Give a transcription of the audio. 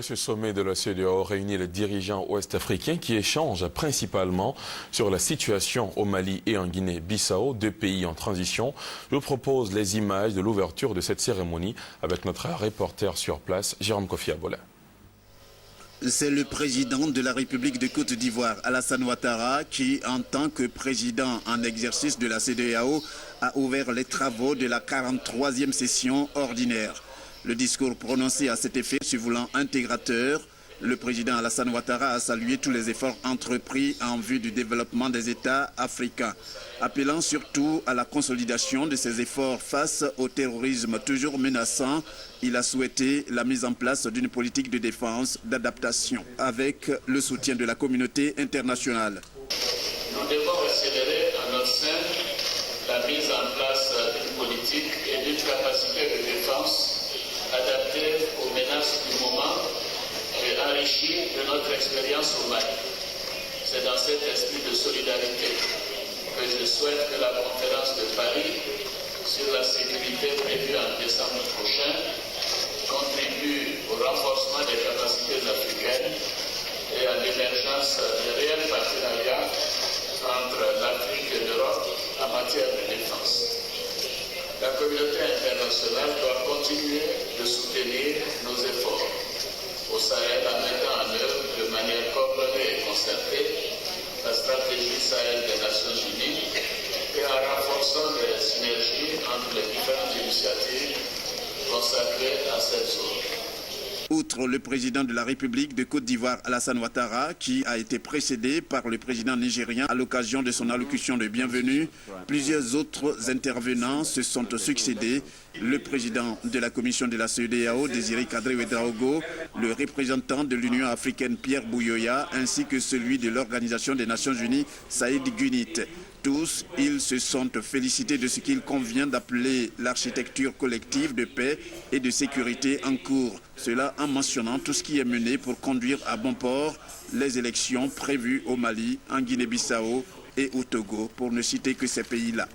Ce sommet de la CEDEAO réunit les dirigeants ouest-africains qui échangent principalement sur la situation au Mali et en Guinée-Bissau, deux pays en transition. Je vous propose les images de l'ouverture de cette cérémonie avec notre reporter sur place, Jérôme Kofi Abola. C'est le président de la République de Côte d'Ivoire, Alassane Ouattara, qui, en tant que président en exercice de la CEDEAO, a ouvert les travaux de la 43e session ordinaire. Le discours prononcé à cet effet se voulant intégrateur, le président Alassane Ouattara a salué tous les efforts entrepris en vue du développement des États africains, appelant surtout à la consolidation de ces efforts face au terrorisme toujours menaçant. Il a souhaité la mise en place d'une politique de défense, d'adaptation, avec le soutien de la communauté internationale. Nous devons accélérer en notre sein la mise en place d'une politique et d'une capacité de défense adaptée aux menaces du moment et enrichie de notre expérience au Mali. C'est dans cet esprit de solidarité que je souhaite que la conférence de Paris sur la sécurité prévue en décembre prochain contribue au renforcement des capacités africaines et à l'émergence de réels partenariats entre l'Afrique et l'Europe en matière de défense. La communauté internationale doit continuer de soutenir nos efforts au Sahel en mettant en œuvre de manière coordonnée et concertée la stratégie Sahel des Nations Unies et en renforçant les synergies entre les différentes initiatives consacrées à cette zone. Outre le président de la République de Côte d'Ivoire, Alassane Ouattara, qui a été précédé par le président nigérien à l'occasion de son allocution de bienvenue, plusieurs autres intervenants se sont succédés. Le président de la commission de la CEDEAO, Désiré Kadri Ouedraogo, le représentant de l'Union africaine, Pierre Bouyoya, ainsi que celui de l'Organisation des Nations Unies, Saïd Gunit. Tous, ils se sont félicités de ce qu'il convient d'appeler l'architecture collective de paix et de sécurité en cours. Cela en mentionnant tout ce qui est mené pour conduire à bon port les élections prévues au Mali, en Guinée-Bissau et au Togo, pour ne citer que ces pays-là.